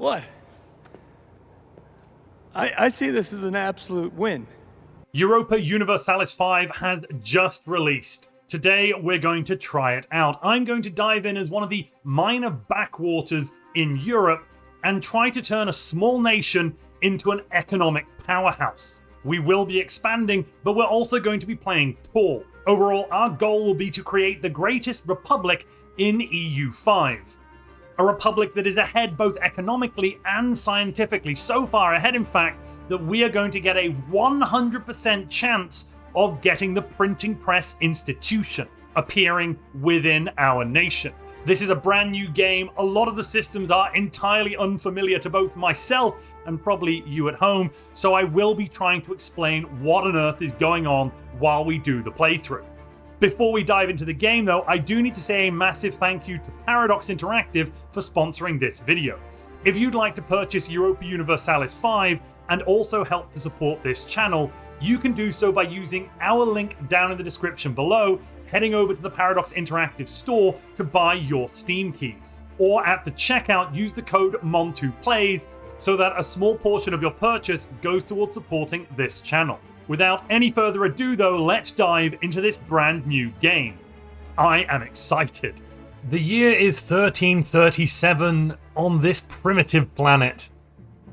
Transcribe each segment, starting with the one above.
What? I see this as an absolute win. Europa Universalis V has just released. Today, we're going to try it out. I'm going to dive in as one of the minor backwaters in Europe and try to turn a small nation into an economic powerhouse. We will be expanding, but we're also going to be playing tall. Overall, our goal will be to create the greatest republic in EU5. A republic that is ahead both economically and scientifically. So far ahead, in fact, that we are going to get a 100% chance of getting the printing press institution appearing within our nation. This is a brand new game. A lot of the systems are entirely unfamiliar to both myself and probably you at home, so I will be trying to explain what on earth is going on while we do the playthrough. Before we dive into the game though, I do need to say a massive thank you to Paradox Interactive for sponsoring this video. If you'd like to purchase Europa Universalis V and also help to support this channel, you can do so by using our link down in the description below, heading over to the Paradox Interactive store to buy your Steam keys. Or at the checkout, use the code Montu so that a small portion of your purchase goes towards supporting this channel. Without any further ado though, let's dive into this brand new game. I am excited. The year is 1337 on this primitive planet.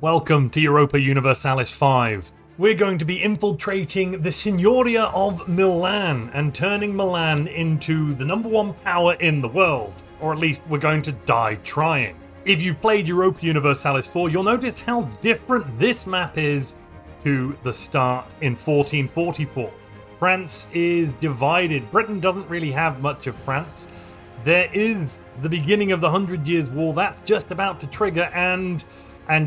Welcome to Europa Universalis V. We're going to be infiltrating the Signoria of Milan and turning Milan into the #1 power in the world. Or at least we're going to die trying. If you've played Europa Universalis IV, you'll notice how different this map is to the start in 1444. France is divided. Britain doesn't really have much of France. There is the beginning of the 100 Years' War. That's just about to trigger, and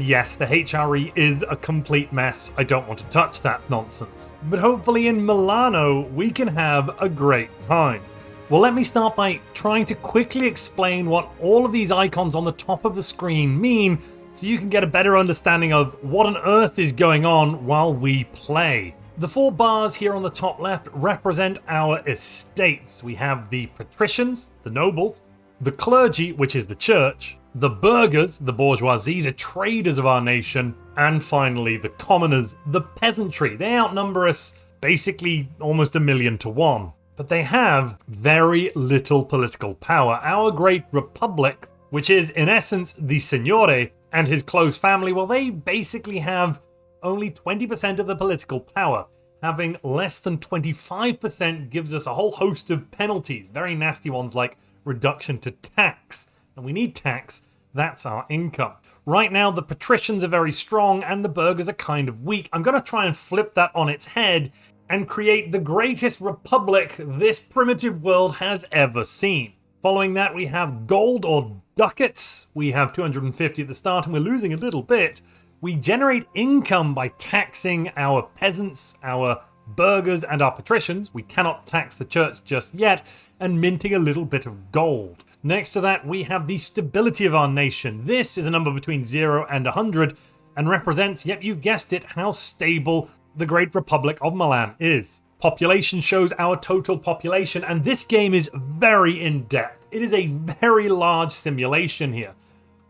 yes, the HRE is a complete mess. I don't want to touch that nonsense. But hopefully in Milano, we can have a great time. Well, let me start by trying to quickly explain what all of these icons on the top of the screen mean, so you can get a better understanding of what on earth is going on while we play. The 4 bars here on the top left represent our estates. We have the patricians, the nobles, the clergy, which is the church, the burghers, the bourgeoisie, the traders of our nation, and finally the commoners, the peasantry. They outnumber us basically almost 1,000,000 to 1. But they have very little political power. Our great republic, which is in essence the Signore and his close family, well, they basically have only 20% of the political power. Having less than 25% gives us a whole host of penalties, very nasty ones like reduction to tax. And we need tax, that's our income. Right now, the patricians are very strong and the burghers are kind of weak. I'm going to try and flip that on its head and create the greatest republic this primitive world has ever seen. Following that, we have gold or ducats. We have 250 at the start and we're losing a little bit. We generate income by taxing our peasants, our burghers, and our patricians. We cannot tax the church just yet, and minting a little bit of gold. Next to that, we have the stability of our nation. This is a number between 0 and 100 and represents, yep, you've guessed it, how stable the Great Republic of Milan is. Population shows our total population, and this game is very in-depth. It is a very large simulation here.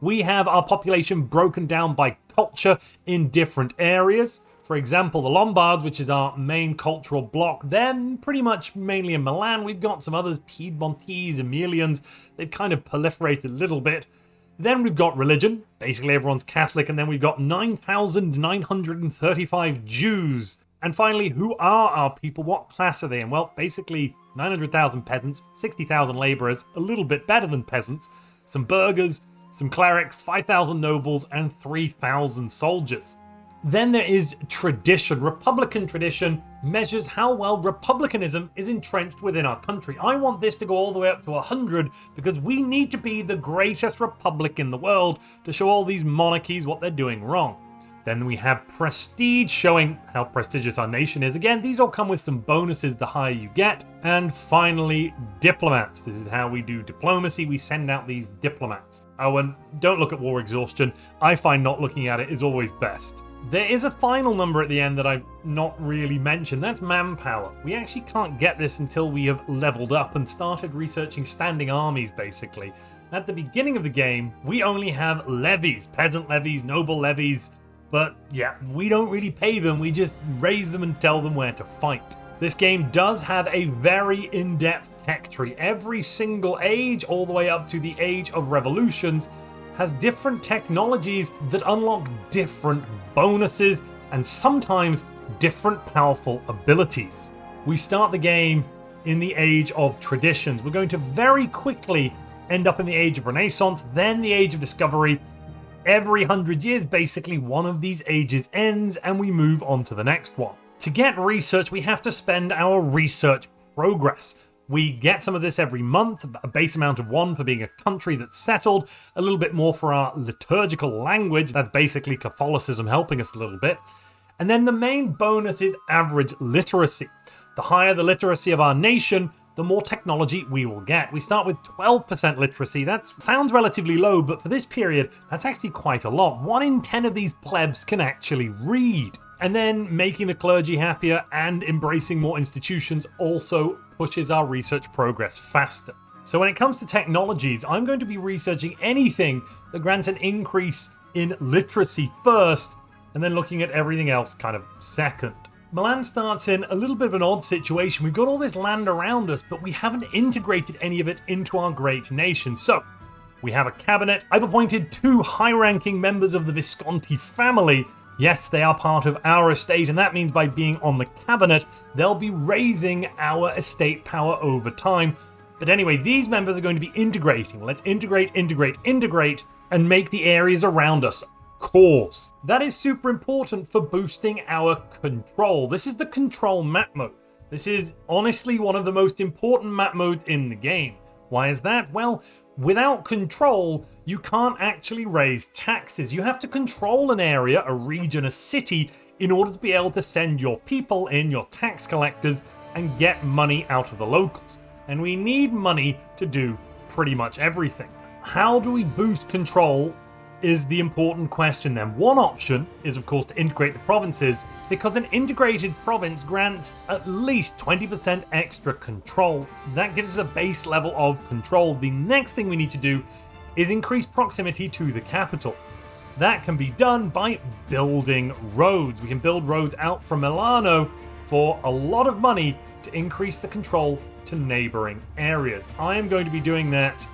We have our population broken down by culture in different areas. For example, the Lombards, which is our main cultural bloc, they're pretty much mainly in Milan. We've got some others, Piedmontese, Emilians. They've kind of proliferated a little bit. Then we've got religion. Basically everyone's Catholic. And then we've got 9,935 Jews. And finally, who are our people? What class are they in? Well, basically 900,000 peasants, 60,000 laborers, a little bit better than peasants, some burghers, some clerics, 5,000 nobles, and 3,000 soldiers. Then there is tradition. Republican tradition measures how well republicanism is entrenched within our country. I want this to go all the way up to 100 because we need to be the greatest republic in the world to show all these monarchies what they're doing wrong. Then we have prestige, showing how prestigious our nation is. Again, these all come with some bonuses the higher you get. And finally, diplomats. This is how we do diplomacy. We send out these diplomats. Oh, and don't look at war exhaustion. I find not looking at it is always best. There is a final number at the end that I've not really mentioned. That's manpower. We actually can't get this until we have leveled up and started researching standing armies, basically. At the beginning of the game, we only have levies, peasant levies, noble levies, but yeah, we don't really pay them, we just raise them and tell them where to fight. This game does have a very in-depth tech tree. Every single age, all the way up to the age of revolutions, has different technologies that unlock different bonuses and sometimes different powerful abilities. We start the game in the age of traditions. We're going to very quickly end up in the age of Renaissance, then the age of discovery. Every 100 years, basically, one of these ages ends and we move on to the next one. To get research, we have to spend our research progress. We get some of this every month, a base amount of 1 for being a country that's settled, a little bit more for our liturgical language, that's basically Catholicism helping us a little bit. And then the main bonus is average literacy. The higher the literacy of our nation, the more technology we will get. We start with 12% literacy. That sounds relatively low, but for this period, that's actually quite a lot. 1 in 10 of these plebs can actually read. And then making the clergy happier and embracing more institutions also pushes our research progress faster. So when it comes to technologies, I'm going to be researching anything that grants an increase in literacy first, and then looking at everything else kind of second. Milan starts in a little bit of an odd situation. We've got all this land around us, but we haven't integrated any of it into our great nation. So we have a cabinet. I've appointed 2 high-ranking members of the Visconti family. Yes, they are part of our estate, and that means by being on the cabinet, they'll be raising our estate power over time. But anyway, these members are going to be integrating. Let's integrate, and make the areas around us cores. That is super important for boosting our control. This is the control map mode. This is honestly one of the most important map modes in the game. Why is that? Well, without control, you can't actually raise taxes. You have to control an area, a region, a city, in order to be able to send your people in, your tax collectors, and get money out of the locals. And we need money to do pretty much everything. How do we boost control is the important question then. One option is, of course, to integrate the provinces, because an integrated province grants at least 20% extra control. That gives us a base level of control. The next thing we need to do is increase proximity to the capital. That can be done by building roads. We can build roads out from Milano for a lot of money to increase the control to neighboring areas. I am going to be doing that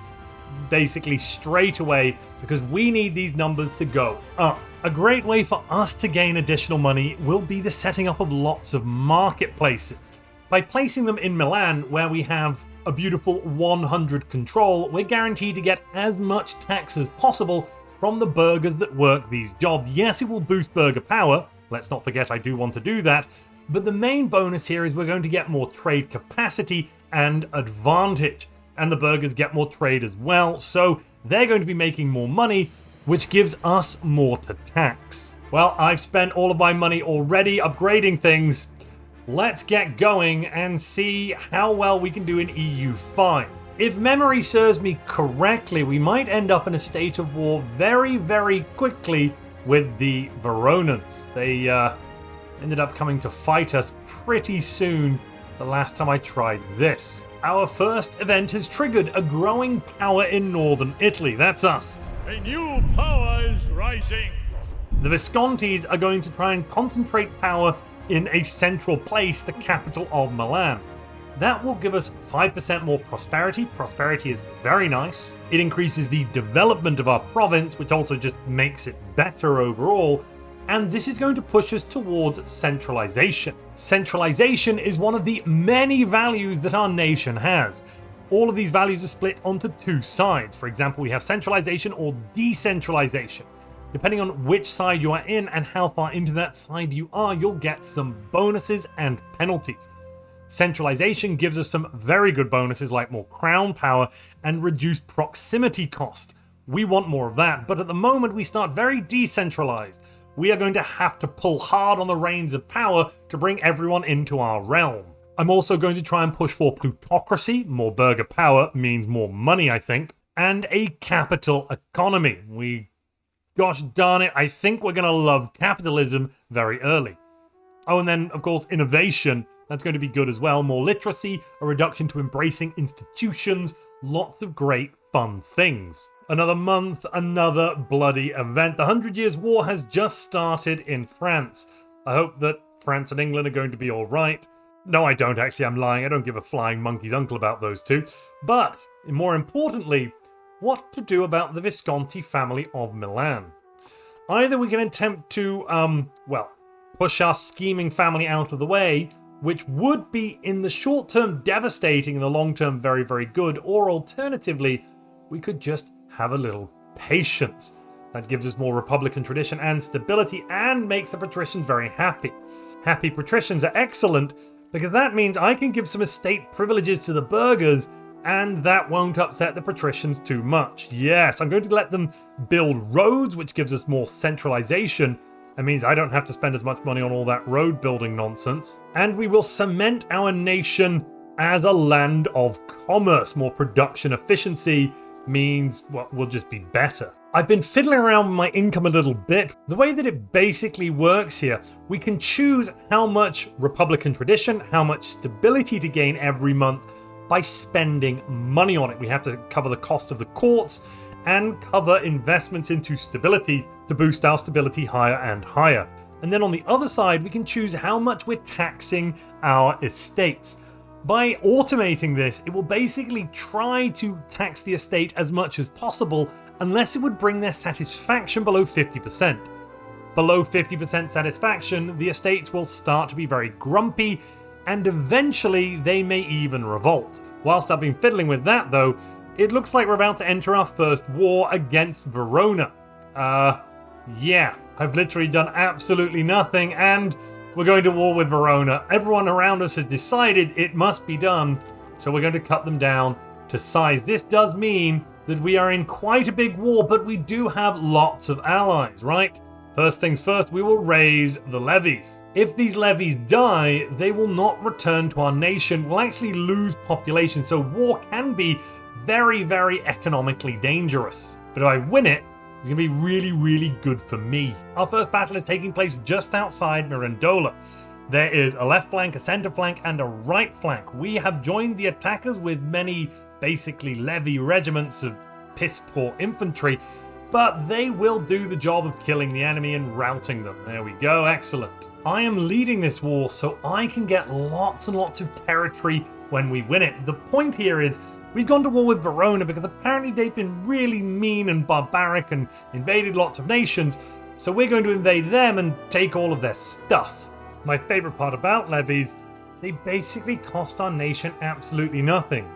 basically straight away because we need these numbers to go up. A great way for us to gain additional money will be the setting up of lots of marketplaces. By placing them in Milan, where we have a beautiful 100 control, we're guaranteed to get as much tax as possible from the burghers that work these jobs. Yes, it will boost burgher power. Let's not forget I do want to do that. But the main bonus here is we're going to get more trade capacity and advantage. And the burghers get more trade as well, so they're going to be making more money, which gives us more to tax. Well, I've spent all of my money already upgrading things. Let's get going and see how well we can do in EU5. If memory serves me correctly, we might end up in a state of war very, very quickly with the Veronans. They ended up coming to fight us pretty soon the last time I tried this. Our first event has triggered a growing power in northern Italy. That's us. A new power is rising. The Viscontis are going to try and concentrate power in a central place, the capital of Milan. That will give us 5% more prosperity. Prosperity is very nice. It increases the development of our province, which also just makes it better overall. And this is going to push us towards centralization. Centralization is one of the many values that our nation has. All of these values are split onto 2 sides. For example, we have centralization or decentralization. Depending on which side you are in and how far into that side you are, you'll get some bonuses and penalties. Centralization gives us some very good bonuses like more crown power and reduced proximity cost. We want more of that, but at the moment we start very decentralized. We are going to have to pull hard on the reins of power to bring everyone into our realm. I'm also going to try and push for plutocracy. More burgher power means more money, I think. And a capital economy. Gosh darn it, I think we're going to love capitalism very early. Oh, and then, of course, innovation. That's going to be good as well. More literacy, a reduction to embracing institutions, lots of great fun things. Another month, another bloody event. The 100 Years' War has just started in France. I hope that France and England are going to be alright. No, I don't actually, I'm lying. I don't give a flying monkey's uncle about those two. But, more importantly, what to do about the Visconti family of Milan. Either we can attempt to, push our scheming family out of the way, which would be in the short term devastating, in the long term very, very good, or alternatively, we could just have a little patience. That gives us more Republican tradition and stability and makes the patricians very happy. Happy patricians are excellent because that means I can give some estate privileges to the burghers and that won't upset the patricians too much. Yes, I'm going to let them build roads, which gives us more centralization. That means I don't have to spend as much money on all that road building nonsense. And we will cement our nation as a land of commerce. More production efficiency means, well, we'll just be better. I've been fiddling around with my income a little bit. The way that it basically works here, we can choose how much Republican tradition, how much stability to gain every month by spending money on it. We have to cover the cost of the courts and cover investments into stability to boost our stability higher and higher. And then on the other side, we can choose how much we're taxing our estates. By automating this, it will basically try to tax the estate as much as possible unless it would bring their satisfaction below 50%. Below 50% satisfaction, the estates will start to be very grumpy and eventually they may even revolt. Whilst I've been fiddling with that though, it looks like we're about to enter our first war against Verona. Yeah, I've literally done absolutely nothing and we're going to war with Verona. Everyone around us has decided it must be done, so we're going to cut them down to size. This does mean that we are in quite a big war, but we do have lots of allies, right? First things first, we will raise the levies. If these levies die, they will not return to our nation. We'll actually lose population, so war can be very, very economically dangerous. But if I win it, it's going to be really, really good for me. Our first battle is taking place just outside Mirandola. There is a left flank, a center flank, and a right flank. We have joined the attackers with many basically levy regiments of piss-poor infantry, but they will do the job of killing the enemy and routing them. There we go, excellent. I am leading this war so I can get lots and lots of territory when we win it. The point here is we've gone to war with Verona because apparently they've been really mean and barbaric and invaded lots of nations, so we're going to invade them and take all of their stuff. My favorite part about levies, they basically cost our nation absolutely nothing.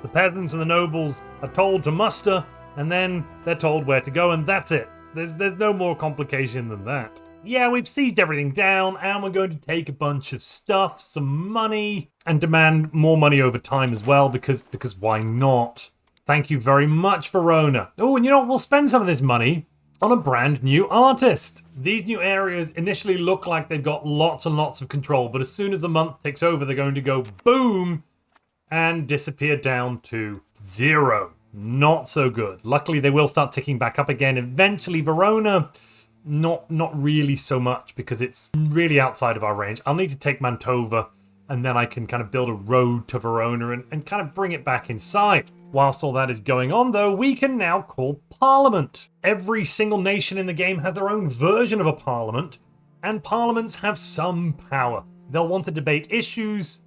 The peasants and the nobles are told to muster, and then they're told where to go, and that's it. There's no more complication than that. Yeah, we've sieged everything down, and we're going to take a bunch of stuff, some money, and demand more money over time as well, because why not? Thank you very much, Verona. Oh, and you know what? We'll spend some of this money on a brand new artist. These new areas initially look like they've got lots and lots of control, but as soon as the month takes over, they're going to go boom and disappear down to 0. Not so good. Luckily, they will start ticking back up again. Eventually, Verona, not really so much because it's really outside of our range. I'll need to take Mantova and then I can kind of build a road to Verona and kind of bring it back inside. Whilst all that is going on, though, we can now call Parliament. Every single nation in the game has their own version of a Parliament, and Parliaments have some power. They'll want to debate issues,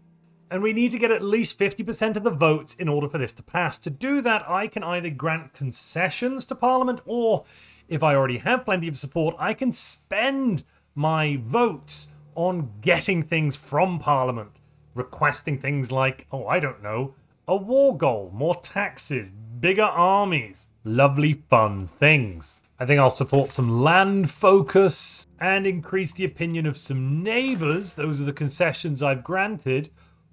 and we need to get at least 50% of the votes in order for this to pass. To do that, I can either grant concessions to Parliament, or if I already have plenty of support, I can spend my votes on getting things from Parliament, requesting things like, oh, I don't know, a war goal, more taxes, bigger armies, lovely fun things. I think I'll support some land focus and increase the opinion of some neighbours. Those are the concessions I've granted.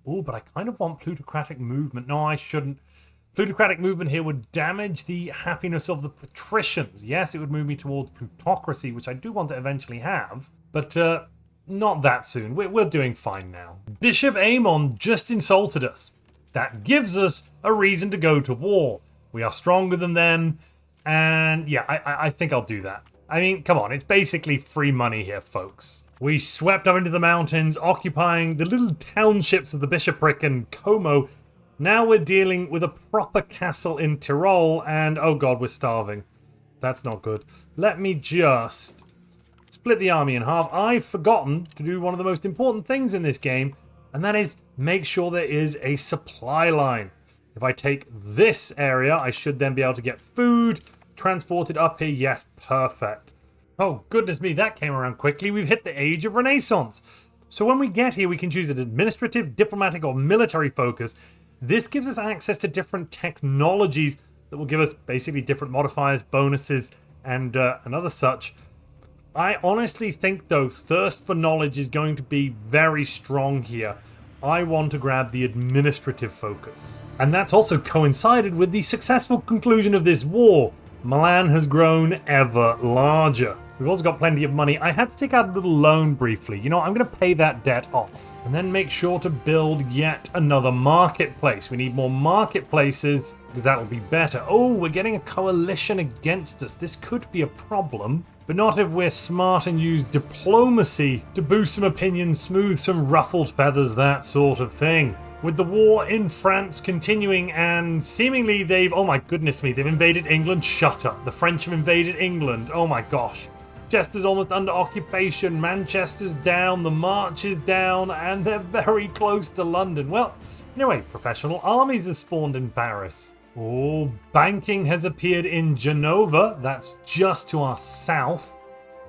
Oh, but I kind of want plutocratic movement. No, I shouldn't. Plutocratic movement here would damage the happiness of the patricians. Yes, it would move me towards plutocracy, which I do want to eventually have, but not that soon. We're doing fine now. Bishop Aemon just insulted us. That gives us a reason to go to war. We are stronger than them, and yeah, I think I'll do that. I mean, come on, it's basically free money here, folks. We swept up into the mountains, occupying the little townships of the bishopric and Como. Now we're dealing with a proper castle in Tyrol, and oh god, we're starving. That's not good. Let me just split the army in half. I've forgotten to do one of the most important things in this game, and that is make sure there is a supply line. If I take this area, I should then be able to get food transported up here. Yes, perfect. Oh, goodness me, that came around quickly. We've hit the age of Renaissance. So when we get here, we can choose an administrative, diplomatic, or military focus. This gives us access to different technologies that will give us basically different modifiers, bonuses, and other such. I honestly think, though, thirst for knowledge is going to be very strong here. I want to grab the administrative focus. And that's also coincided with the successful conclusion of this war. Milan has grown ever larger. We've also got plenty of money. I had to take out a little loan briefly. You know, I'm going to pay that debt off. And then make sure to build yet another marketplace. We need more marketplaces because that will be better. Oh, we're getting a coalition against us. This could be a problem. But not if we're smart and use diplomacy to boost some opinions, smooth some ruffled feathers, that sort of thing. With the war in France continuing and seemingly oh my goodness me, they've invaded England. Shut up. The French have invaded England. Oh my gosh. Chester's almost under occupation. Manchester's down. The March is down. And they're very close to London. Well, anyway, professional armies have spawned in Paris. Oh, banking has appeared in Genova. That's just to our south.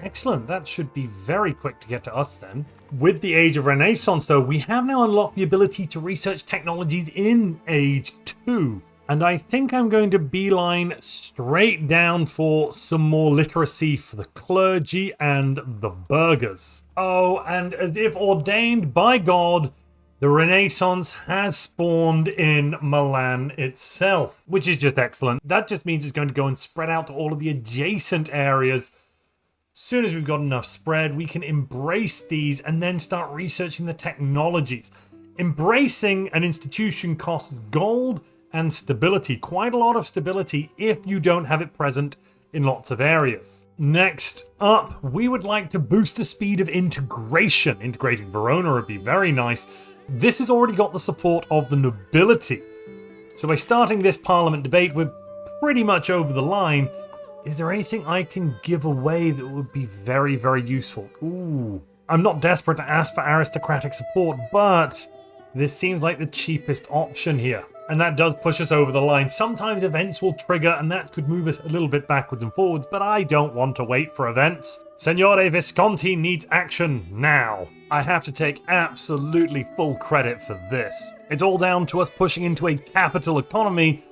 Excellent. That should be very quick to get to us then. With the Age of Renaissance, though, we have now unlocked the ability to research technologies in Age 2. And I think I'm going to beeline straight down for some more literacy for the clergy and the burghers. Oh, and as if ordained by God, the Renaissance has spawned in Milan itself, which is just excellent. That just means it's going to go and spread out to all of the adjacent areas. As soon as we've got enough spread, we can embrace these and then start researching the technologies. Embracing an institution costs gold and stability. Quite a lot of stability if you don't have it present in lots of areas. Next up, we would like to boost the speed of integration. Integrating Verona would be very nice. This has already got the support of the nobility. So by starting this parliament debate, we're pretty much over the line. Is there anything I can give away that would be very, very useful? Ooh, I'm not desperate to ask for aristocratic support, but this seems like the cheapest option here. And that does push us over the line. Sometimes events will trigger, and that could move us a little bit backwards and forwards, but I don't want to wait for events. Signore Visconti needs action now. I have to take absolutely full credit for this. It's all down to us pushing into a capital economy,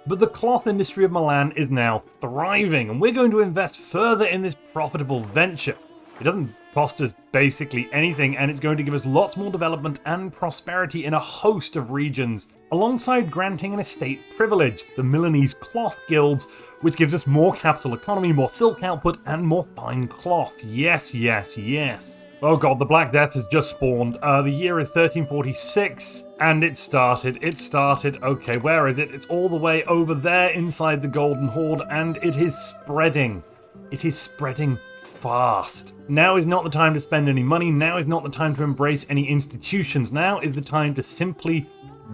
but the cloth industry of Milan is now thriving, and we're going to invest further in this profitable venture. It doesn't cost us basically anything, and it's going to give us lots more development and prosperity in a host of regions, alongside granting an estate privilege, the Milanese cloth guilds, which gives us more capital economy, more silk output, and more fine cloth. Yes, yes, yes. Oh god, the Black Death has just spawned. The year is 1346, and it started. Okay, where is it? It's all the way over there inside the Golden Horde, and it is spreading. It is spreading fast. Now is not the time to spend any money. Now is not the time to embrace any institutions. Now is the time to simply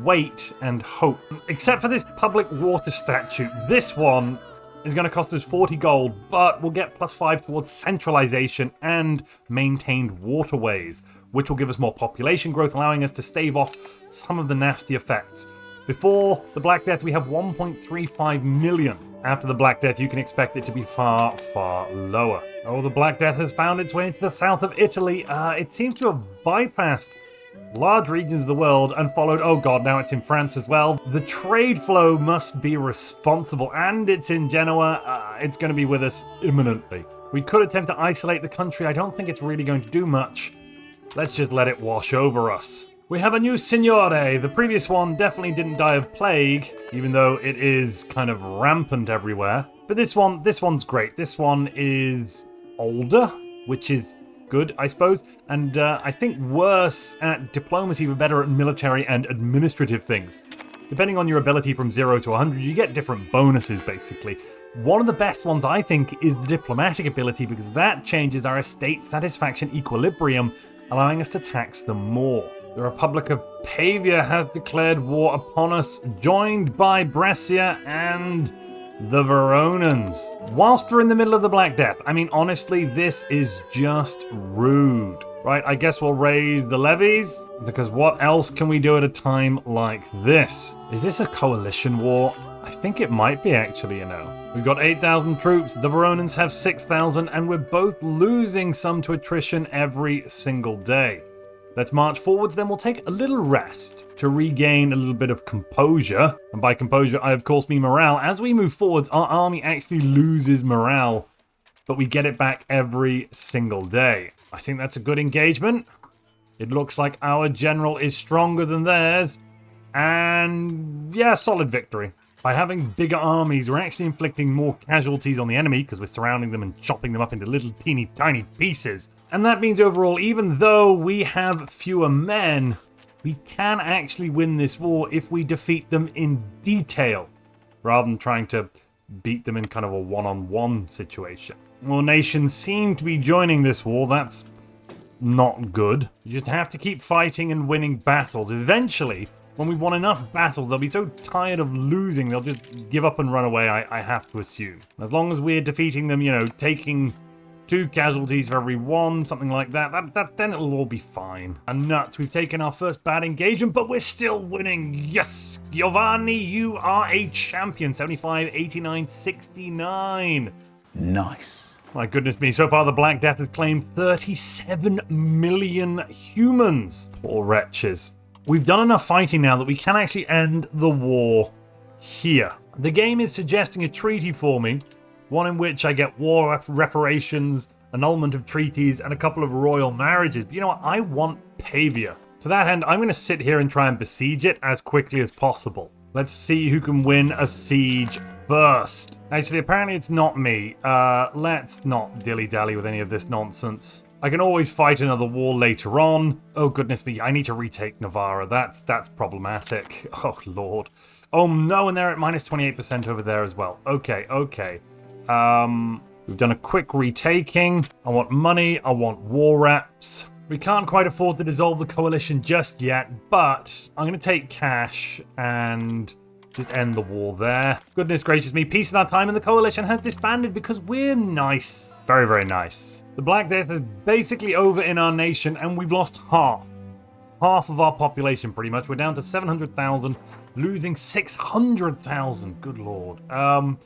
wait and hope. Except for this public water statute. This one is going to cost us 40 gold, but we'll get +5 towards centralization and maintained waterways, which will give us more population growth, allowing us to stave off some of the nasty effects. Before the Black Death, we have 1.35 million. After the Black Death, you can expect it to be far, far lower. Oh, the Black Death has found its way into the south of Italy. It seems to have bypassed large regions of the world and followed, oh god, now it's in France as well. The trade flow must be responsible, and it's in Genoa. It's going to be with us imminently. We could attempt to isolate the country. I don't think it's really going to do much. Let's just let it wash over us. We have a new signore. The previous one definitely didn't die of plague, even though it is kind of rampant everywhere. But this one's great. This one is older, which is good, I suppose. And I think worse at diplomacy, but better at military and administrative things. Depending on your ability from 0 to 100, you get different bonuses, basically. One of the best ones, I think, is the diplomatic ability, because that changes our estate satisfaction equilibrium, allowing us to tax them more. The Republic of Pavia has declared war upon us, joined by Brescia and the Veronans. Whilst we're in the middle of the Black Death, I mean, honestly, this is just rude. Right, I guess we'll raise the levies, because what else can we do at a time like this? Is this a coalition war? I think it might be, actually, you know. We've got 8,000 troops, the Veronans have 6,000, and we're both losing some to attrition every single day. Let's march forwards, then we'll take a little rest to regain a little bit of composure. And by composure, I of course mean morale. As we move forwards, our army actually loses morale, but we get it back every single day. I think that's a good engagement. It looks like our general is stronger than theirs. And yeah, solid victory. By having bigger armies, we're actually inflicting more casualties on the enemy because we're surrounding them and chopping them up into little teeny tiny pieces. And that means overall, even though we have fewer men, we can actually win this war if we defeat them in detail, rather than trying to beat them in kind of a one-on-one situation. More nations seem to be joining this war. That's not good. You just have to keep fighting and winning battles. Eventually, when we've won enough battles, they'll be so tired of losing, they'll just give up and run away, I have to assume. As long as we're defeating them, you know, taking 2 casualties for every 1, something like that, then it'll all be fine. And nuts, we've taken our first bad engagement, but we're still winning. Yes, Giovanni, you are a champion. 75, 89, 69. Nice. My goodness me, so far the Black Death has claimed 37 million humans. Poor wretches. We've done enough fighting now that we can actually end the war here. The game is suggesting a treaty for me, one in which I get war reparations, annulment of treaties, and a couple of royal marriages. But you know what? I want Pavia. To that end, I'm going to sit here and try and besiege it as quickly as possible. Let's see who can win a siege first. Actually, apparently it's not me. Let's not dilly-dally with any of this nonsense. I can always fight another war later on. Oh, goodness me, I need to retake Navarra. That's problematic. Oh, Lord. Oh, no, and they're at minus 28% over there as well. Okay. We've done a quick retaking. I want money. I want war reps. We can't quite afford to dissolve the coalition just yet, but I'm going to take cash and just end the war there. Goodness gracious me, peace in our time, and the coalition has disbanded because we're nice. Very, very nice. The Black Death is basically over in our nation, and we've lost half of our population pretty much. We're down to 700,000, losing 600,000. Good Lord. But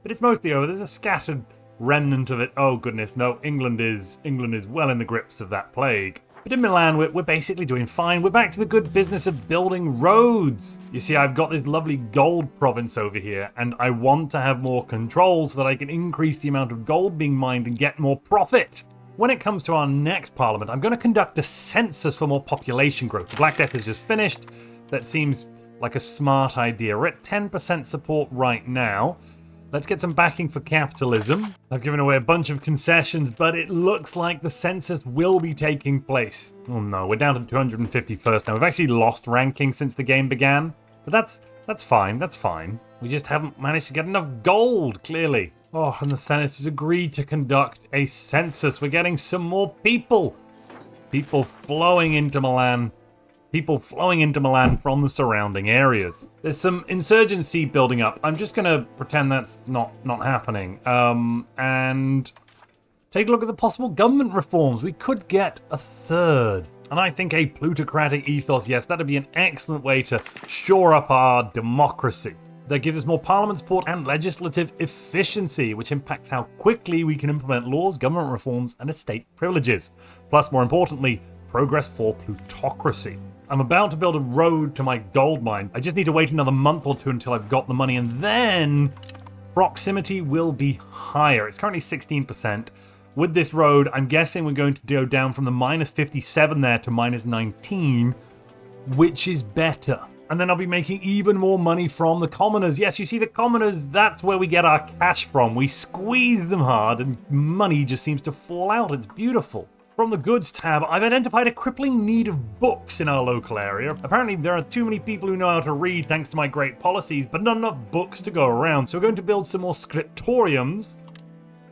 it's mostly over. There's a scattered remnant of it. Oh goodness, no, England is well in the grips of that plague. But in Milan, we're basically doing fine. We're back to the good business of building roads. You see, I've got this lovely gold province over here, and I want to have more control so that I can increase the amount of gold being mined and get more profit. When it comes to our next parliament, I'm going to conduct a census for more population growth. The Black Death is just finished. That seems like a smart idea. We're at 10% support right now. Let's get some backing for capitalism. I've given away a bunch of concessions, but it looks like the census will be taking place. Oh no, we're down to 251st now. We've actually lost ranking since the game began, but that's fine, that's fine. We just haven't managed to get enough gold, clearly. Oh, and the Senate has agreed to conduct a census. We're getting some more people. People flowing into Milan. People flowing into Milan from the surrounding areas. There's some insurgency building up. I'm just going to pretend that's not happening. And take a look at the possible government reforms. We could get a third. And I think a plutocratic ethos, yes, that'd be an excellent way to shore up our democracy. That gives us more parliament support and legislative efficiency, which impacts how quickly we can implement laws, government reforms, and estate privileges. Plus, more importantly, progress for plutocracy. I'm about to build a road to my gold mine. I just need to wait another month or two until I've got the money, and then proximity will be higher. It's currently 16%. With this road, I'm guessing we're going to go down from the minus 57 there to minus 19, which is better. And then I'll be making even more money from the commoners. Yes, you see, the commoners, that's where we get our cash from. We squeeze them hard, and money just seems to fall out. It's beautiful. From the goods tab, I've identified a crippling need of books in our local area. Apparently there are too many people who know how to read thanks to my great policies, but not enough books to go around. So we're going to build some more scriptoriums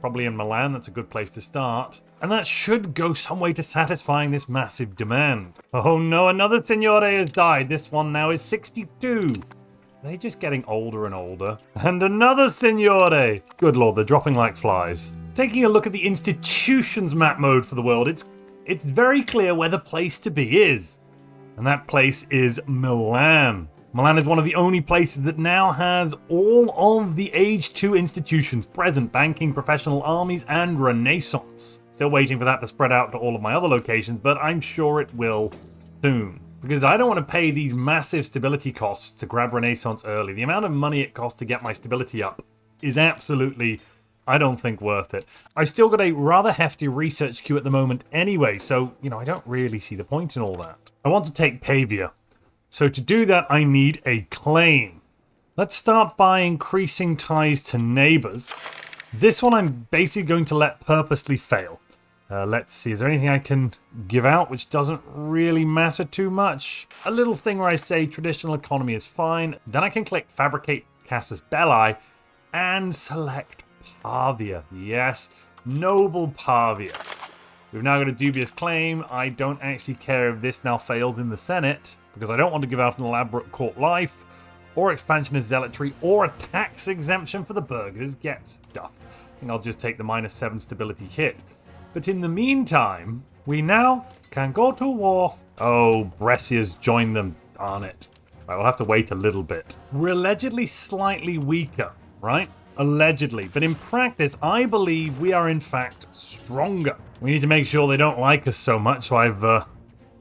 probably in Milan. That's a good place to start. And that should go some way to satisfying this massive demand. Oh no, another Signore has died. This one now is 62. They're just getting older and older. And another Signore! Good lord, they're dropping like flies. Taking a look at the institutions map mode for the world, it's very clear where the place to be is. And that place is Milan. Milan is one of the only places that now has all of the Age 2 institutions present: banking, professional armies, and Renaissance. Still waiting for that to spread out to all of my other locations, but I'm sure it will soon. Because I don't want to pay these massive stability costs to grab Renaissance early. The amount of money it costs to get my stability up is absolutely, I don't think, worth it. I've still got a rather hefty research queue at the moment anyway, so, I don't really see the point in all that. I want to take Pavia. So to do that, I need a claim. Let's start by increasing ties to neighbors. This one I'm basically going to let purposely fail. Let's see, is there anything I can give out which doesn't really matter too much? A little thing where I say traditional economy is fine. Then I can click Fabricate Casus Belli and select Pavia. Yes, noble Pavia. We've now got a dubious claim. I don't actually care if this now fails in the Senate, because I don't want to give out an elaborate court life, or expansion of zealotry, or a tax exemption for the burghers. Get stuff. I think I'll just take the -7 stability hit. But in the meantime, we now can go to war. Oh, Brescia's joined them. Darn it. I will have to wait a little bit. We're allegedly slightly weaker, right? Allegedly. But in practice, I believe we are in fact stronger. We need to make sure they don't like us so much, so I've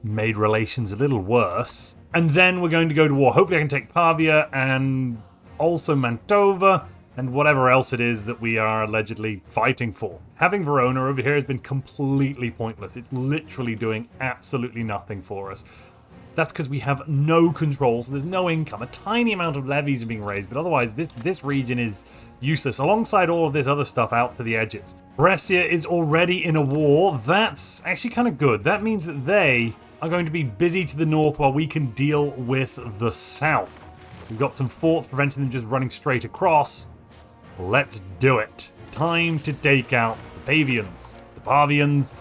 made relations a little worse. And then we're going to go to war. Hopefully I can take Pavia and also Mantova, and whatever else it is that we are allegedly fighting for. Having Verona over here has been completely pointless. It's literally doing absolutely nothing for us. That's because we have no control, so there's no income. A tiny amount of levies are being raised, but otherwise this region is useless, alongside all of this other stuff out to the edges. Brescia is already in a war. That's actually kind of good. That means that they are going to be busy to the north while we can deal with the south. We've got some forts preventing them just running straight across. Let's do it. Time to take out the Pavians, the Pavians,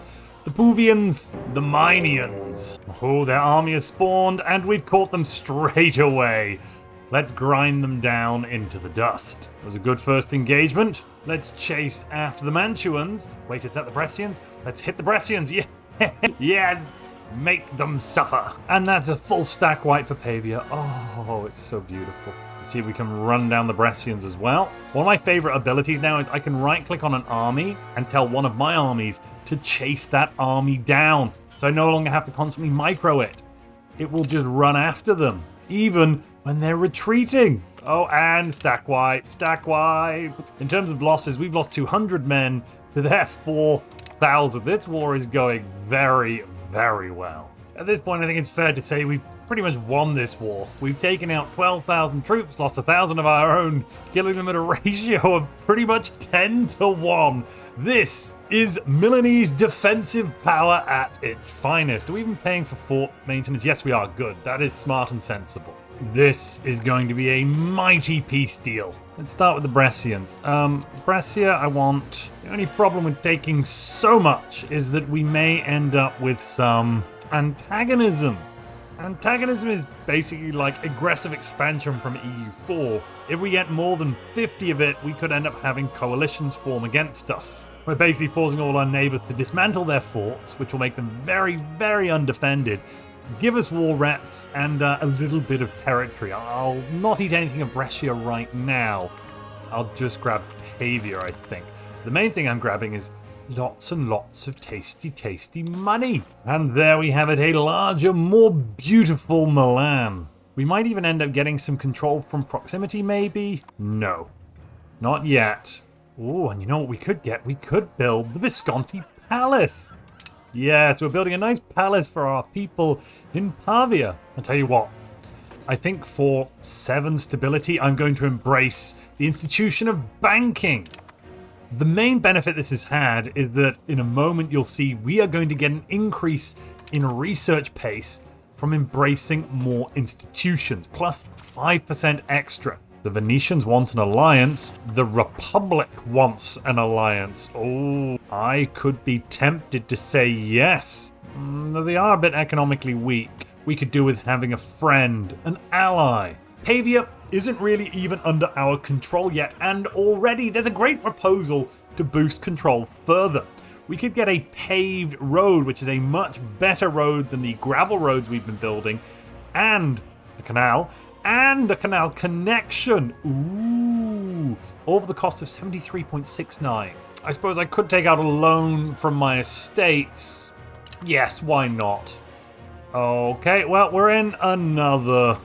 the Puvians, the Minians. Oh, their army has spawned, and we've caught them straight away. Let's grind them down into the dust. It was a good first engagement. Let's chase after the Mantuans. Wait, is that the Brescians? Let's hit the Brescians. Yeah, yeah. Make them suffer. And that's a full stack white for Pavia. Oh, it's so beautiful. Let's see if we can run down the Brescians as well. One of my favorite abilities now is I can right click on an army and tell one of my armies to chase that army down. So I no longer have to constantly micro it. It will just run after them, even when they're retreating. Oh, and stack wipe, stack wipe. In terms of losses, we've lost 200 men to their 4,000. This war is going very, very well. At this point, I think it's fair to say we've pretty much won this war. We've taken out 12,000 troops, lost 1,000 of our own, killing them at a ratio of pretty much 10 to 1. This is Milanese defensive power at its finest. Are we even paying for fort maintenance? Yes, we are. Good. That is smart and sensible. This is going to be a mighty peace deal. Let's start with the Brescians. Brescia, I want... The only problem with taking so much is that we may end up with some antagonism. Antagonism is basically like aggressive expansion from EU4. If we get more than 50 of it, we could end up having coalitions form against us. We're basically forcing all our neighbors to dismantle their forts, which will make them very, very undefended, give us war reps and a little bit of territory. I'll not eat anything of Brescia right now. I'll just grab Pavia, I think. The main thing I'm grabbing is lots and lots of tasty, tasty money. And there we have it, a larger, more beautiful Milan. We might even end up getting some control from proximity, maybe? No, not yet. Oh, and you know what we could get? We could build the Visconti Palace. Yes, we're building a nice palace for our people in Pavia. I'll tell you what, I think for 7 stability, I'm going to embrace the institution of banking. The main benefit this has had is that in a moment you'll see we are going to get an increase in research pace from embracing more institutions, plus 5% extra. The Venetians want an alliance. The Republic wants an alliance. Oh, I could be tempted to say yes. Though they are a bit economically weak. We could do with having a friend, an ally. Pavia isn't really even under our control yet, and already there's a great proposal to boost control further. We could get a paved road, which is a much better road than the gravel roads we've been building, and a canal connection. Ooh, all for the cost of 73.69. I suppose I could take out a loan from my estates. Yes, why not? Okay, well, we're in another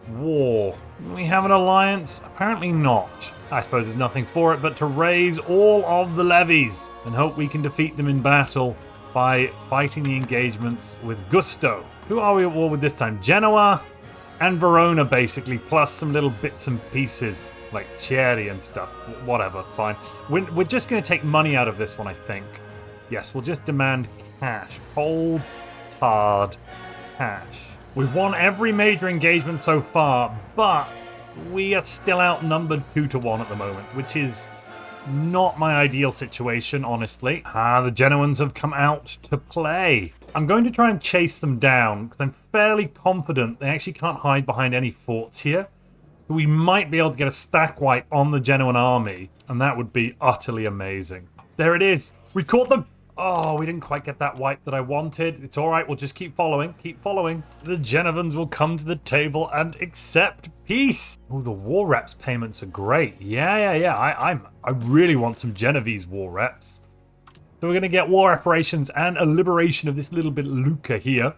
war. We have an alliance? Apparently not. I suppose there's nothing for it but to raise all of the levies and hope we can defeat them in battle by fighting the engagements with gusto. Who are we at war with this time? Genoa and Verona, basically, plus some little bits and pieces like Chieri and stuff. Whatever, fine. We're just going to take money out of this one, I think. Yes, we'll just demand cash. Cold, hard cash. We've won every major engagement so far, but we are still outnumbered 2-1 at the moment, which is not my ideal situation, honestly. The Genoans have come out to play. I'm going to try and chase them down, because I'm fairly confident they actually can't hide behind any forts here. So we might be able to get a stack wipe on the Genoan army, and that would be utterly amazing. There it is. We've caught them. Oh, we didn't quite get that wipe that I wanted. It's all right. We'll just keep following. Keep following. The Genovans will come to the table and accept peace. Oh, the war reps payments are great. Yeah. I really want some Genovese war reps. So we're going to get war reparations and a liberation of this little bit of Lucca here.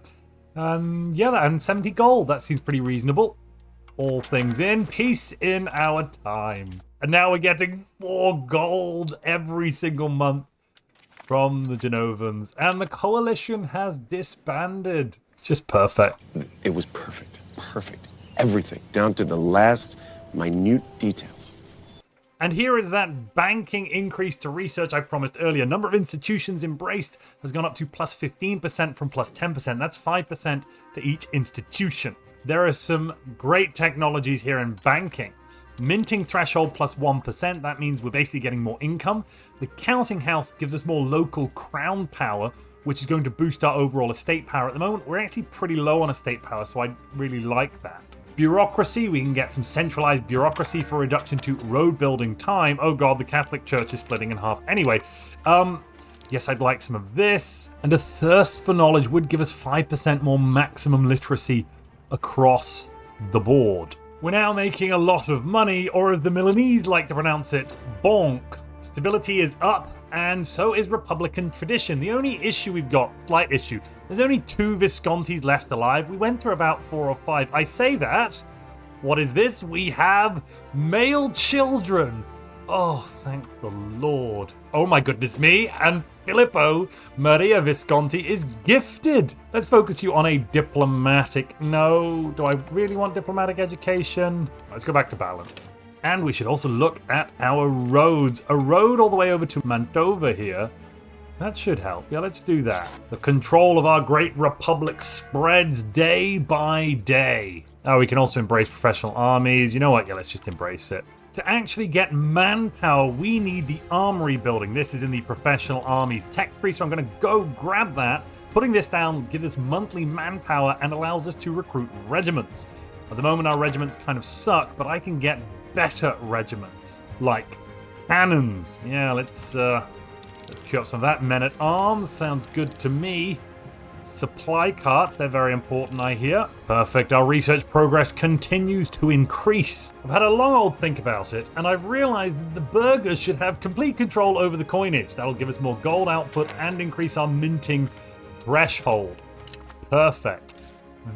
Yeah, and 70 gold. That seems pretty reasonable. All things in. Peace in our time. And now we're getting 4 gold every single month from the Genovans, and the coalition has disbanded. It's just perfect. It was perfect. Perfect. Everything, down to the last minute details. And here is that banking increase to research I promised earlier. Number of institutions embraced has gone up to plus 15% from plus 10%. That's 5% for each institution. There are some great technologies here in banking. Minting threshold plus 1%, that means we're basically getting more income. The counting house gives us more local crown power, which is going to boost our overall estate power. At the moment, we're actually pretty low on estate power, so I really like that. Bureaucracy, we can get some centralized bureaucracy for reduction to road building time. Oh god, the Catholic Church is splitting in half. Anyway, yes, I'd like some of this. And a thirst for knowledge would give us 5% more maximum literacy across the board. We're now making a lot of money, or as the Milanese like to pronounce it, bonk. Stability is up, and so is Republican tradition. The only issue we've got, slight issue, there's only 2 Viscontis left alive. We went through about 4 or 5. I say that. What is this? We have male children. Oh, thank the Lord. Oh my goodness me, and Filippo Maria Visconti is gifted. Let's focus you on a diplomatic. No, do I really want diplomatic education? Let's go back to balance. And we should also look at our roads. A road all the way over to Mantova here. That should help. Yeah, let's do that. The control of our great republic spreads day by day. Oh, we can also embrace professional armies. You know what? Yeah, let's just embrace it. To actually get manpower, we need the armory building. This is in the professional armies tech tree, so I'm going to go grab that. Putting this down gives us monthly manpower and allows us to recruit regiments. At the moment, our regiments kind of suck, but I can get better regiments, like cannons. Yeah, let's queue up some of that. Men-at-arms sounds good to me. Supply carts, they're very important, I hear. Perfect, our research progress continues to increase. I've had a long old think about it, and I've realized that the burghers should have complete control over the coinage. That'll give us more gold output and increase our minting threshold. Perfect.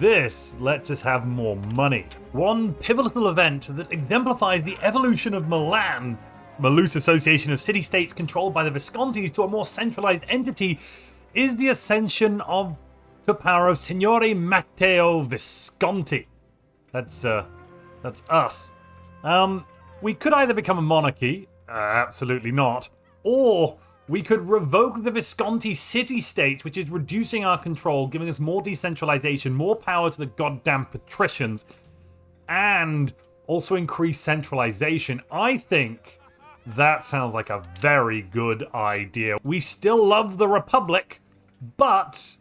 This lets us have more money. One pivotal event that exemplifies the evolution of Milan, from a loose association of city-states controlled by the Viscontis to a more centralized entity, is the ascension to power of Signore Matteo Visconti. That's us. We could either become a monarchy, absolutely not, or we could revoke the Visconti city-state, which is reducing our control, giving us more decentralization, more power to the goddamn patricians, and Also increase centralization. I think that sounds like a very good idea. We still love the Republic, but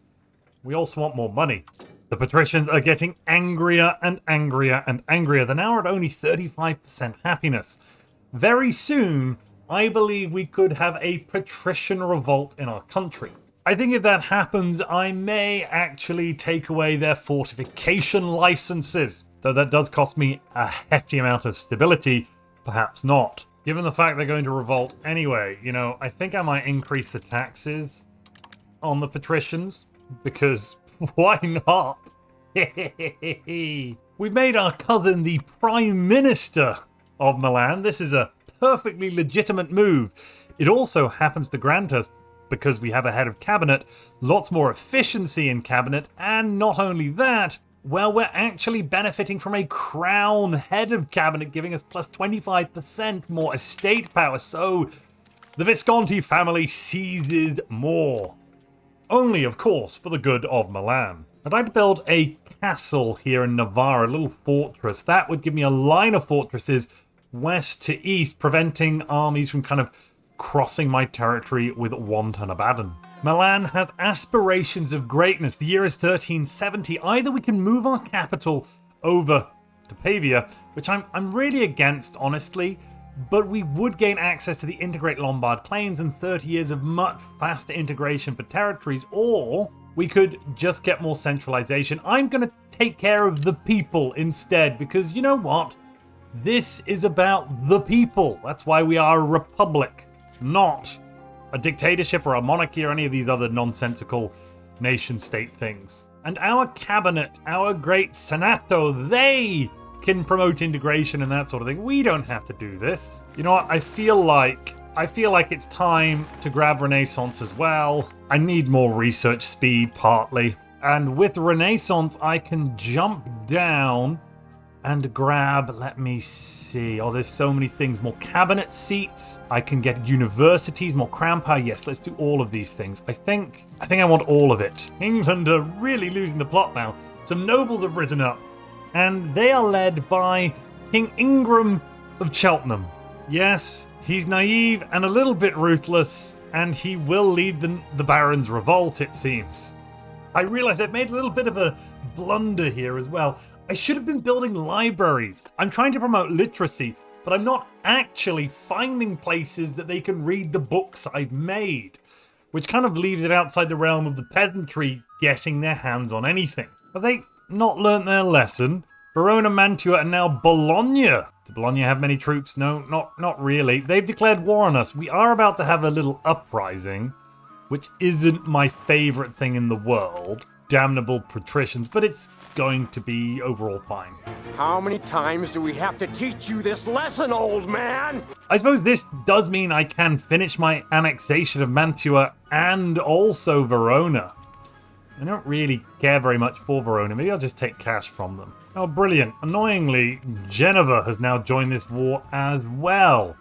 we also want more money. The patricians are getting angrier and angrier and angrier. They're now at only 35% happiness. Very soon, I believe we could have a patrician revolt in our country. I think if that happens, I may actually take away their fortification licenses. Though that does cost me a hefty amount of stability, perhaps not. Given the fact they're going to revolt anyway, you know, I think I might increase the taxes on the patricians, because why not? We've made our cousin the Prime Minister of Milan. This is a perfectly legitimate move. It also happens to grant us, because we have a head of cabinet, lots more efficiency in cabinet, and not only that, well, we're actually benefiting from a crown head of cabinet giving us plus 25% more estate power, so the Visconti family seizes more. Only, of course, for the good of Milan. I'd like to build a castle here in Navarre, a little fortress. That would give me a line of fortresses west to east, preventing armies from kind of crossing my territory with wanton abandon. Milan has aspirations of greatness. The year is 1370. Either we can move our capital over to Pavia, which I'm really against, honestly, but we would gain access to the integrate Lombard claims and 30 years of much faster integration for territories, or we could just get more centralization. I'm going to take care of the people instead, because you know what? This is about the people. That's why we are a republic, not a dictatorship or a monarchy or any of these other nonsensical nation-state things. And our cabinet, our great Senato, they can promote integration and that sort of thing. We don't have to do this. You know what? I feel like it's time to grab Renaissance as well. I need more research speed, partly. And with Renaissance, I can jump down and grab, let me see. Oh, there's so many things. More cabinet seats. I can get universities, more crown power. Yes, let's do all of these things. I think I want all of it. England are really losing the plot now. Some nobles have risen up, and they are led by King Ingram of Cheltenham. Yes, he's naive and a little bit ruthless, and he will lead the Barons' revolt, it seems. I realize I've made a little bit of a blunder here as well. I should have been building libraries. I'm trying to promote literacy, but I'm not actually finding places that they can read the books I've made, which kind of leaves it outside the realm of the peasantry getting their hands on anything. Have they not learnt their lesson? Verona, Mantua, and now Bologna. Do Bologna have many troops? No, not really. They've declared war on us. We are about to have a little uprising, which isn't my favorite thing in the world. Damnable patricians, but it's going to be overall fine. How many times do we have to teach you this lesson, old man? I suppose this does mean I can finish my annexation of Mantua and also Verona. I don't really care very much for Verona. Maybe I'll just take cash from them. Oh, brilliant. Annoyingly, Geneva has now joined this war as well.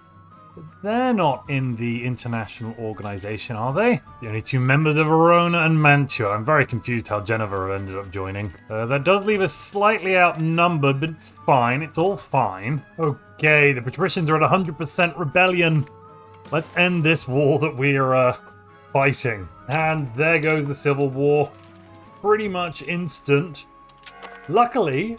They're not in the international organization, are they? The only two members are Verona and Mantua. I'm very confused how Geneva ended up joining. That does leave us slightly outnumbered, but it's fine. It's all fine. Okay, the patricians are at 100% rebellion. Let's end this war that we're fighting. And there goes the civil war. Pretty much instant. Luckily,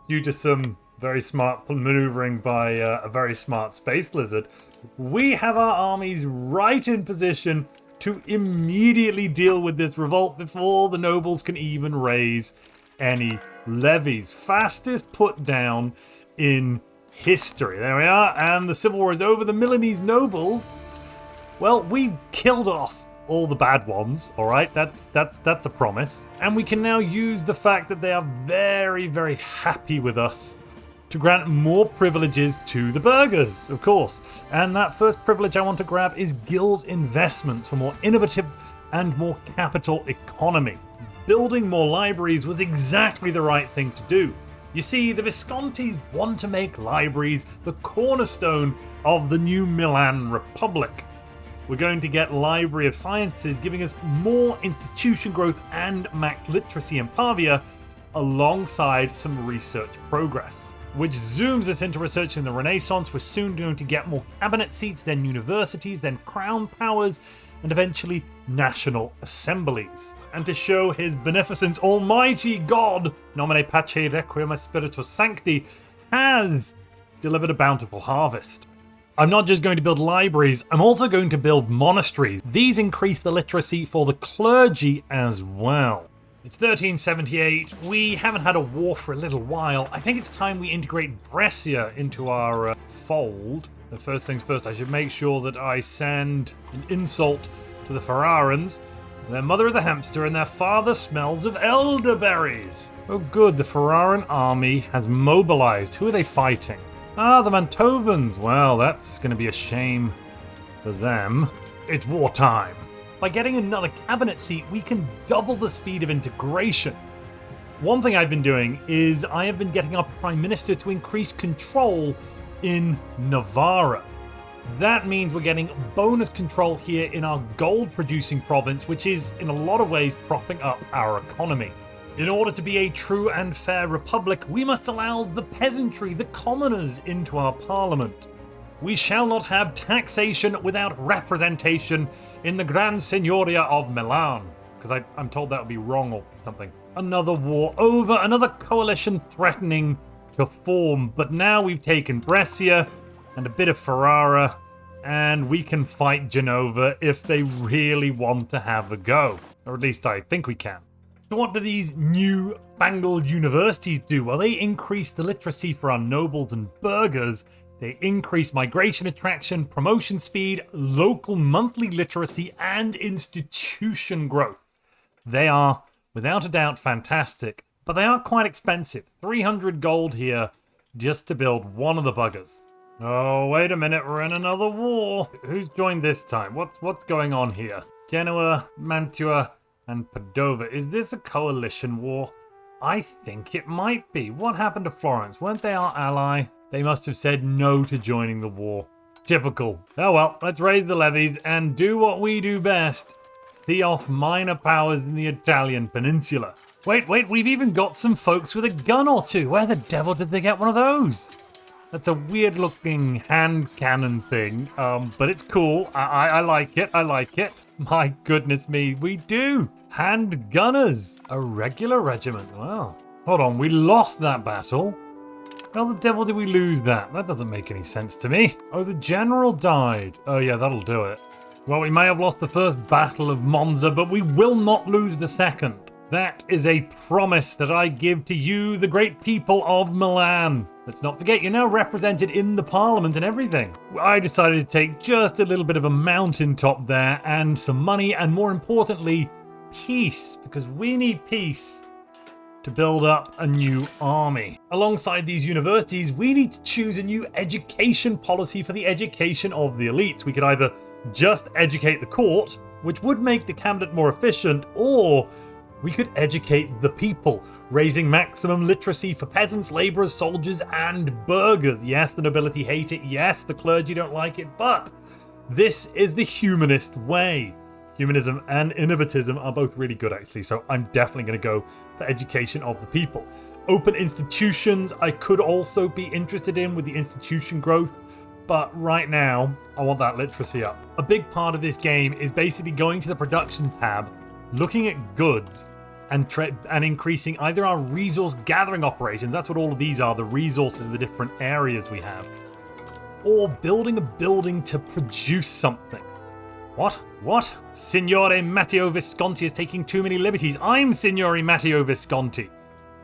due to some very smart maneuvering by a very smart space lizard, we have our armies right in position to immediately deal with this revolt before the nobles can even raise any levies. Fastest put down in history. There we are, and the civil war is over. The Milanese nobles, well, we've killed off all the bad ones, all right? That's a promise. And we can now use the fact that they are very, very happy with us to grant more privileges to the burghers, of course. And that first privilege I want to grab is guild investments for more innovative and more capital economy. Building more libraries was exactly the right thing to do. You see, the Viscontis want to make libraries the cornerstone of the new Milan Republic. We're going to get Library of Sciences, giving us more institution growth and max literacy in Pavia, alongside some research progress. which zooms us into research in the Renaissance. We're soon going to get more cabinet seats, then universities, then crown powers, and eventually national assemblies. And to show his beneficence, Almighty God, nomine Pace Requiem Spiritus Sancti, has delivered a bountiful harvest. I'm not just going to build libraries, I'm also going to build monasteries. These increase the literacy for the clergy as well. It's 1378, we haven't had a war for a little while. I think it's time we integrate Brescia into our fold. The first things first, I should make sure that I send an insult to the Ferrarans. Their mother is a hamster and their father smells of elderberries. Oh good, the Ferraran army has mobilized. Who are they fighting? Ah, the Mantovans. Well, that's going to be a shame for them. It's wartime. By getting another cabinet seat, we can double the speed of integration. One thing I've been doing is I have been getting our Prime Minister to increase control in Navarra. That means we're getting bonus control here in our gold-producing province, which is, in a lot of ways, propping up our economy. In order to be a true and fair republic, we must allow the peasantry, the commoners, into our parliament. We shall not have taxation without representation in the Grand Signoria of Milan. Because I'm told that would be wrong or something. Another war over, another coalition threatening to form. But now we've taken Brescia and a bit of Ferrara, and we can fight Genova if they really want to have a go. Or at least I think we can. So what do these new fangled universities do? Well, they increase the literacy for our nobles and burghers. They increase migration attraction, promotion speed, local monthly literacy, and institution growth. They are, without a doubt, fantastic, but they are quite expensive. 300 gold here just to build one of the buggers. Oh, wait a minute, we're in another war. Who's joined this time? What's going on here? Genoa, Mantua, and Padova. Is this a coalition war? I think it might be. What happened to Florence? Weren't they our ally? They must have said no to joining the war. Typical. Oh well, let's raise the levies and do what we do best. See off minor powers in the Italian peninsula. Wait, we've even got some folks with a gun or two. Where the devil did they get one of those? That's a weird looking hand cannon thing, but it's cool. I like it, I like it. My goodness me, we do. Hand gunners. A regular regiment, wow. Hold on, we lost that battle. How the devil did we lose that? That doesn't make any sense to me. Oh, the general died. Oh yeah, that'll do it. Well, we may have lost the first battle of Monza, but we will not lose the second. That is a promise that I give to you, the great people of Milan. Let's not forget, you're now represented in the parliament and everything. I decided to take just a little bit of a mountaintop there and some money, and more importantly, peace, because we need peace to build up a new army. Alongside these universities, we need to choose a new education policy for the education of the elites. We could either just educate the court, which would make the cabinet more efficient, or we could educate the people, raising maximum literacy for peasants, laborers, soldiers, and burghers. Yes, the nobility hate it. Yes, the clergy don't like it, but this is the humanist way. Humanism and innovativism are both really good, actually, so I'm definitely going to go for education of the people. Open institutions, I could also be interested in with the institution growth, but right now, I want that literacy up. A big part of this game is basically going to the production tab, looking at goods, and increasing either our resource gathering operations, that's what all of these are, the resources of the different areas we have, or building a building to produce something. What? Signore Matteo Visconti is taking too many liberties. I'm Signore Matteo Visconti.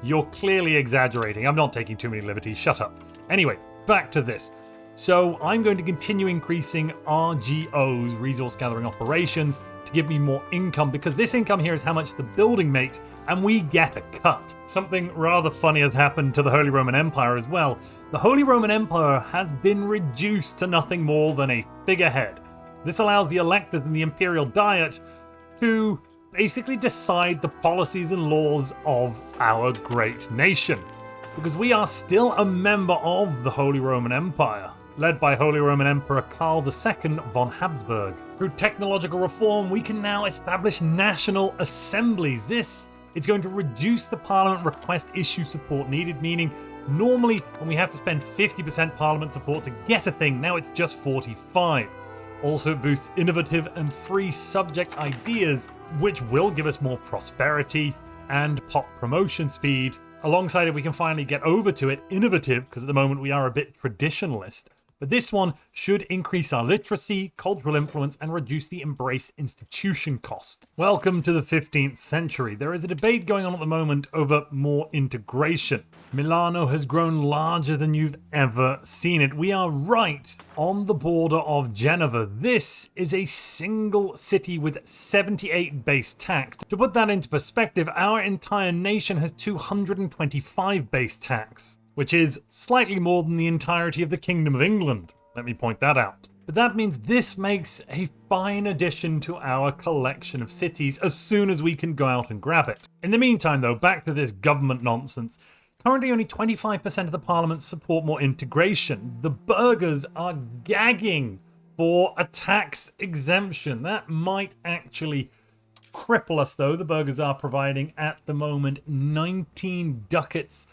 You're clearly exaggerating. I'm not taking too many liberties. Shut up. Anyway, back to this. So I'm going to continue increasing RGO's, resource gathering operations, to give me more income, because this income here is how much the building makes, and we get a cut. Something rather funny has happened to the Holy Roman Empire as well. The Holy Roman Empire has been reduced to nothing more than a figurehead. This allows the electors in the Imperial Diet to basically decide the policies and laws of our great nation, because we are still a member of the Holy Roman Empire, led by Holy Roman Emperor Karl II von Habsburg. Through technological reform, we can now establish national assemblies. It's going to reduce the parliament request issue support needed, meaning Normally, when we have to spend 50% parliament support to get a thing, now it's just 45. Also, it boosts innovative and free subject ideas, which will give us more prosperity and pop promotion speed. Alongside, if we can finally get over to it, innovative, because at the moment we are a bit traditionalist. But this one should increase our literacy, cultural influence, and reduce the embrace institution cost. Welcome to the 15th century. There is a debate going on at the moment over more integration. Milano has grown larger than you've ever seen it. We are right on the border of Genova. This is a single city with 78 base tax. To put that into perspective, our entire nation has 225 base tax, which is slightly more than the entirety of the Kingdom of England. Let me point that out. But that means this makes a fine addition to our collection of cities as soon as we can go out and grab it. In the meantime, though, back to this government nonsense. Currently, only 25% of the parliament support more integration. The burghers are gagging for a tax exemption. That might actually cripple us, though. The burghers are providing, at the moment, 19 ducats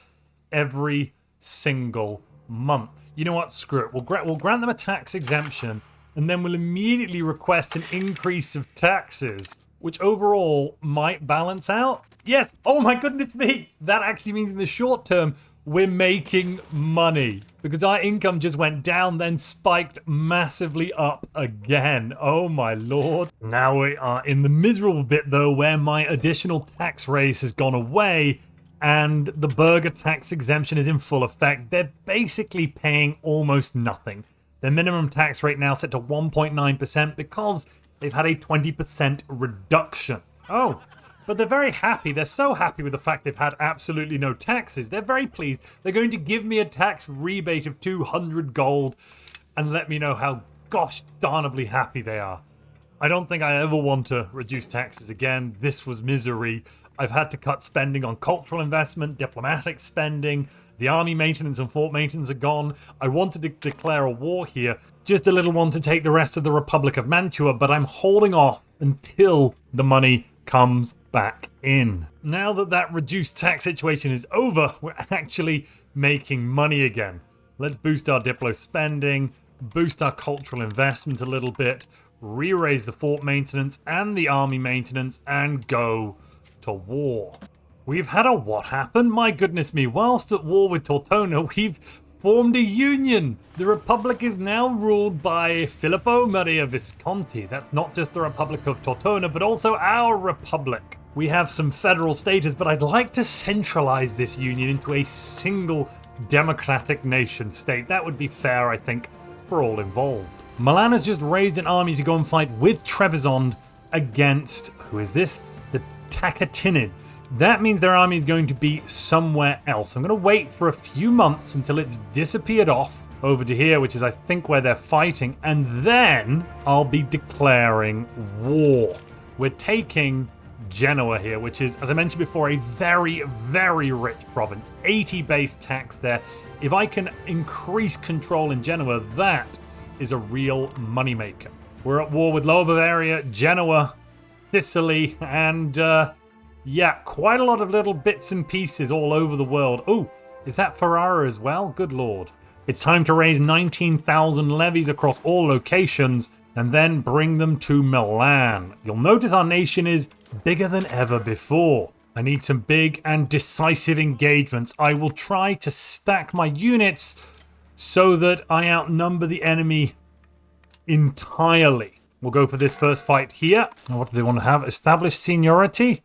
every single month. You know what? Screw it. We'll grant them a tax exemption, and then we'll immediately request an increase of taxes, which overall might balance out. Yes! Oh my goodness me! That actually means in the short term, we're making money. Because our income just went down, then spiked massively up again. Oh my lord. Now we are in the miserable bit, though, where my additional tax raise has gone away, and the burgher tax exemption is in full effect. They're basically paying almost nothing. Their minimum tax rate now set to 1.9% because they've had a 20% reduction. Oh, but they're very happy. They're so happy with the fact they've had absolutely no taxes. They're very pleased. They're going to give me a tax rebate of 200 gold and let me know how gosh darnably happy they are. I don't think I ever want to reduce taxes again. This was misery. I've had to cut spending on cultural investment, diplomatic spending. The army maintenance and fort maintenance are gone. I wanted to declare a war here. Just a little one to take the rest of the Republic of Mantua, but I'm holding off until the money comes back in. Now that that reduced tax situation is over, we're actually making money again. Let's boost our diplo spending, boost our cultural investment a little bit, re-raise the fort maintenance and the army maintenance, and go to war. We've had a what happen? My goodness me, whilst at war with Tortona, we've formed a union. The Republic is now ruled by Filippo Maria Visconti. That's not just the Republic of Tortona, but also our Republic. We have some federal status, but I'd like to centralize this union into a single democratic nation state. That would be fair, I think, for all involved. Milan has just raised an army to go and fight with Trebizond against, who is this? The Tacatinids. That means their army is going to be somewhere else. I'm going to wait for a few months until it's disappeared off over to here, which is I think where they're fighting, and then I'll be declaring war. We're taking Genoa here, which is, as I mentioned before, a very, very rich province. 80 base tax there. If I can increase control in Genoa, that is a real moneymaker. We're at war with Lower Bavaria, Genoa, Sicily, and yeah, quite a lot of little bits and pieces all over the world. Oh, is that Ferrara as well? Good lord. It's time to raise 19,000 levies across all locations and then bring them to Milan. You'll notice our nation is bigger than ever before. I need some big and decisive engagements. I will try to stack my units so that I outnumber the enemy entirely. We'll go for this first fight here. What do they want to have? Established seniority?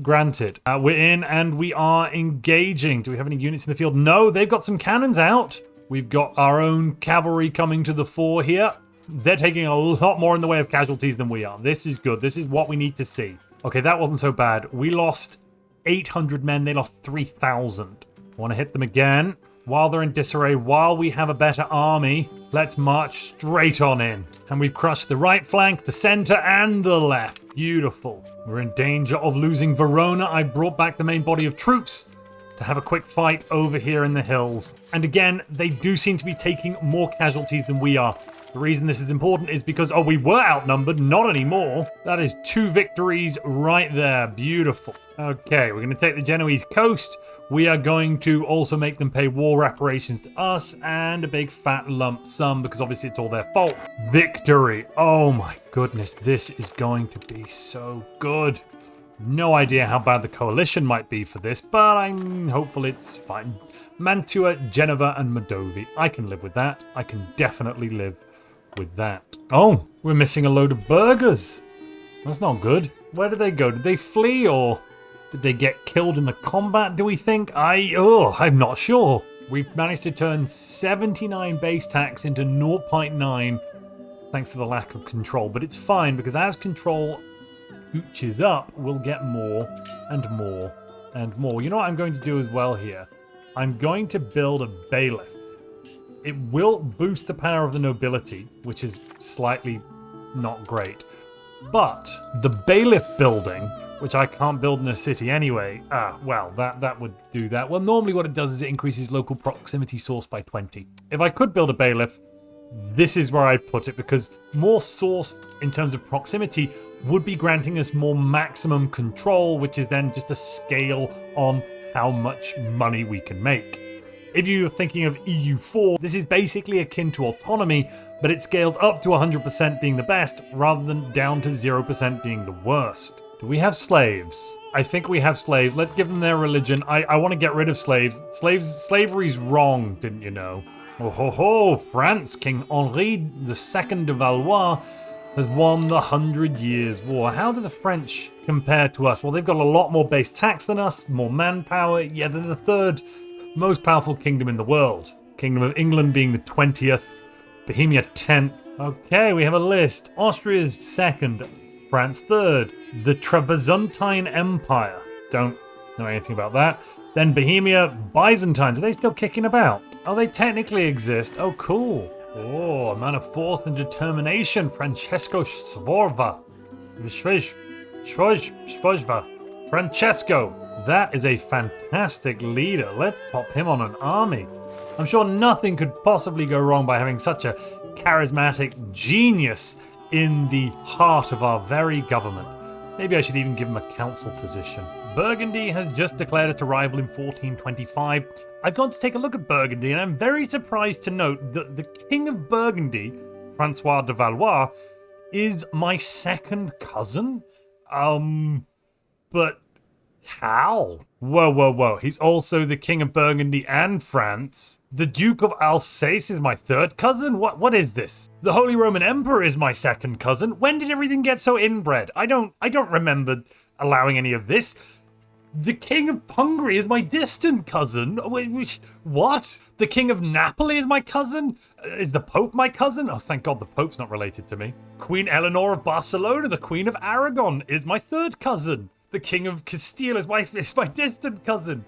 Granted. We're in and we are engaging. Do we have any units in the field? No, they've got some cannons out. We've got our own cavalry coming to the fore here. They're taking a lot more in the way of casualties than we are. This is good. This is what we need to see. Okay, that wasn't so bad. We lost 800 men. They lost 3,000. I want to hit them again. While they're in disarray, while we have a better army, let's march straight on in. And we've crushed the right flank, the center, and the left. Beautiful. We're in danger of losing Verona. I brought back the main body of troops, to have a quick fight over here in the hills. And again, they do seem to be taking more casualties than we are. The reason this is important is because, oh, we were outnumbered, not anymore. That is 2 victories right there. Beautiful. Okay, we're going to take the Genoese coast. We are going to also make them pay war reparations to us and a big fat lump sum because obviously it's all their fault. Victory. Oh my goodness, this is going to be so good. No idea how bad the coalition might be for this, but I'm hopeful it's fine. Mantua, Genova, and Modovi. I can live with that. I can definitely live with that. Oh, we're missing a load of burghers. That's not good. Where did they go? Did they flee or did they get killed in the combat, do we think? I'm not sure. We've managed to turn 79 base tax into 0.9 thanks to the lack of control, but it's fine because as control scooches up, we'll get more and more and more. You know what I'm going to do as well here? I'm going to build a bailiff. It will boost the power of the nobility, which is slightly not great. But the bailiff building, which I can't build in a city anyway, well, that would do that. Well, normally what it does is it increases local proximity source by 20. If I could build a bailiff, this is where I'd put it, because more source in terms of proximity would be granting us more maximum control, which is then just a scale on how much money we can make. If you're thinking of EU4, this is basically akin to autonomy, but it scales up to 100% being the best, rather than down to 0% being the worst. Do we have slaves? I think we have slaves. Let's give them their religion. I want to get rid of slaves. Slavery's wrong, didn't you know? Oh ho ho! France, King Henri II de Valois has won the 100 Years' War. How do the French compare to us? Well, they've got a lot more base tax than us, more manpower. Yeah, they're the 3rd most powerful kingdom in the world. Kingdom of England being the 20th, Bohemia 10th. Okay, we have a list. Austria's 2nd, France 3rd. The Trapezuntine Empire. Don't know anything about that. Then Bohemia, Byzantines. Are they still kicking about? Oh, they technically exist. Oh, cool. Oh, a man of force and determination. Francesco Sforza. Francesco. That is a fantastic leader. Let's pop him on an army. I'm sure nothing could possibly go wrong by having such a charismatic genius in the heart of our very government. Maybe I should even give him a council position. Burgundy has just declared its arrival in 1425. I've gone to take a look at Burgundy, and I'm very surprised to note that the King of Burgundy, Francois de Valois, is my 2nd cousin. But how? Whoa. He's also the King of Burgundy and France. The Duke of Alsace is my 3rd cousin? What is this? The Holy Roman Emperor is my 2nd cousin. When did everything get so inbred? I don't remember allowing any of this. The King of Hungary is my distant cousin. What? The King of Napoli is my cousin? Is the Pope my cousin? Oh, thank God the Pope's not related to me. Queen Eleanor of Barcelona, the Queen of Aragon, is my 3rd cousin. The King of Castile is my distant cousin.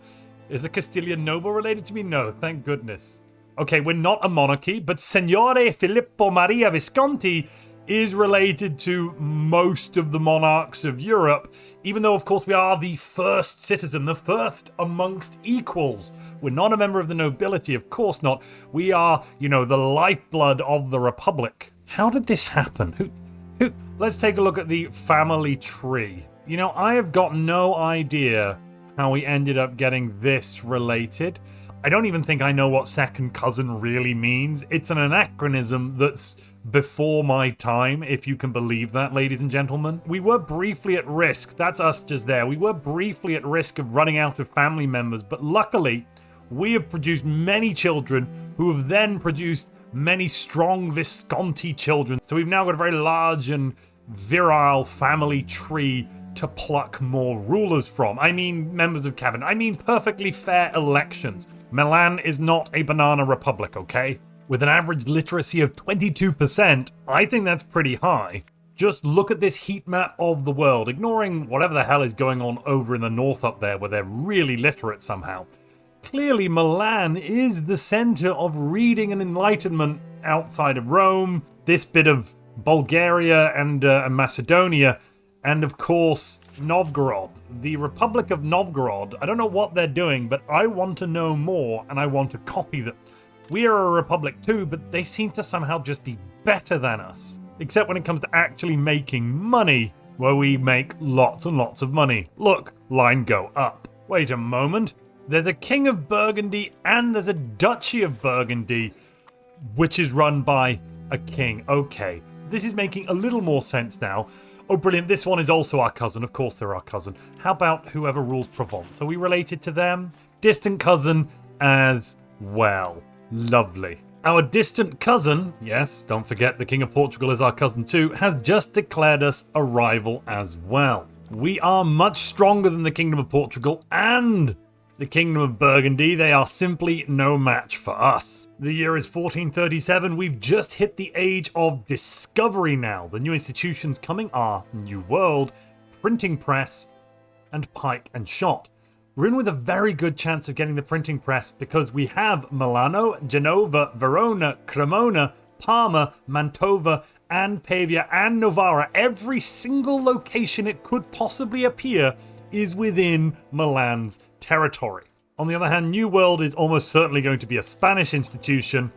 Is a Castilian noble related to me? No, thank goodness. Okay, we're not a monarchy, but Signore Filippo Maria Visconti is related to most of the monarchs of Europe, even though, of course, we are the first citizen, the first amongst equals. We're not a member of the nobility, of course not. We are, the lifeblood of the Republic. How did this happen? Who? Let's take a look at the family tree. I have got no idea how we ended up getting this related. I don't even think I know what 2nd cousin really means. It's an anachronism that's before my time, if you can believe that, ladies and gentlemen. We were briefly at risk. That's us just there. We were briefly at risk of running out of family members, but luckily, we have produced many children who have then produced many strong Visconti children. So we've now got a very large and virile family tree to pluck more rulers from. I mean members of cabinet. I mean perfectly fair elections. Milan is not a banana republic, okay? With an average literacy of 22%, I think that's pretty high. Just look at this heat map of the world, ignoring whatever the hell is going on over in the north up there where they're really literate somehow. Clearly, Milan is the center of reading and enlightenment outside of Rome. This bit of Bulgaria and Macedonia And of course, Novgorod. The Republic of Novgorod. I don't know what they're doing, but I want to know more and I want to copy them. We are a republic too, but they seem to somehow just be better than us. Except when it comes to actually making money, where we make lots and lots of money. Look, line go up. Wait a moment. There's a King of Burgundy and there's a Duchy of Burgundy, which is run by a king. Okay, this is making a little more sense now. Oh, brilliant. This one is also our cousin. Of course they're our cousin. How about whoever rules Provence? Are we related to them? Distant cousin as well. Lovely. Our distant cousin, yes, don't forget the King of Portugal is our cousin too, has just declared us a rival as well. We are much stronger than the Kingdom of Portugal and the Kingdom of Burgundy. They are simply no match for us. The year is 1437. We've just hit the age of discovery now. The new institutions coming are New World, printing press, and pike and shot. We're in with a very good chance of getting the printing press because we have Milano, Genova, Verona, Cremona, Parma, Mantova, and Pavia, and Novara. Every single location it could possibly appear is within Milan's territory. On the other hand, New World is almost certainly going to be a Spanish institution,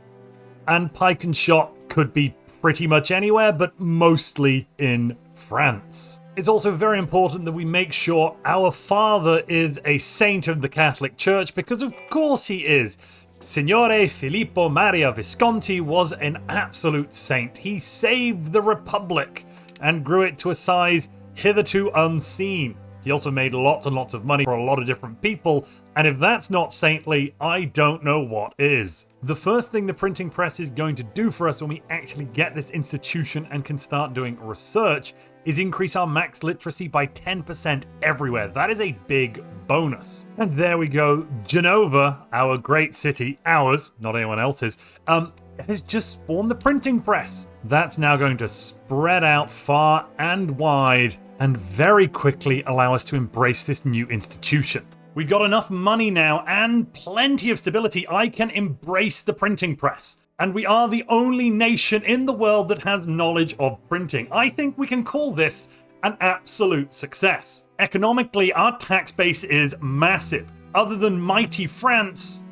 and pike and shot could be pretty much anywhere, but mostly in France. It's also very important that we make sure our father is a saint of the Catholic Church, because of course he is. Signore Filippo Maria Visconti was an absolute saint. He saved the Republic and grew it to a size hitherto unseen. He also made lots and lots of money for a lot of different people, and if that's not saintly, I don't know what is. The first thing the printing press is going to do for us when we actually get this institution and can start doing research is increase our max literacy by 10% everywhere. That is a big bonus. And there we go. Genova, our great city, ours, not anyone else's, has just spawned the printing press. That's now going to spread out far and wide and very quickly allow us to embrace this new institution. We've got enough money now and plenty of stability. I can embrace the printing press. And we are the only nation in the world that has knowledge of printing. I think we can call this an absolute success. Economically, our tax base is massive. Other than mighty France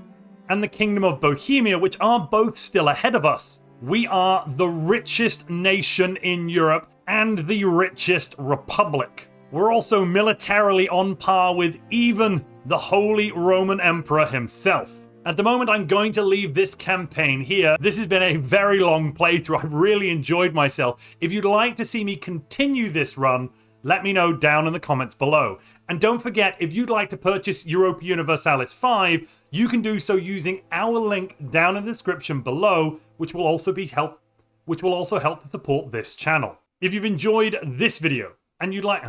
and the Kingdom of Bohemia, which are both still ahead of us, we are the richest nation in Europe and the richest republic. We're also militarily on par with even the Holy Roman Emperor himself. At the moment, I'm going to leave this campaign here. This has been a very long playthrough. I've really enjoyed myself. If you'd like to see me continue this run, let me know down in the comments below. And don't forget, if you'd like to purchase Europa Universalis V, you can do so using our link down in the description below, which will also help to support this channel. If you've enjoyed this video and you'd like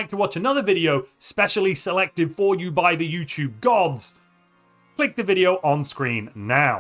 to watch another video specially selected for you by the YouTube gods, click the video on screen now.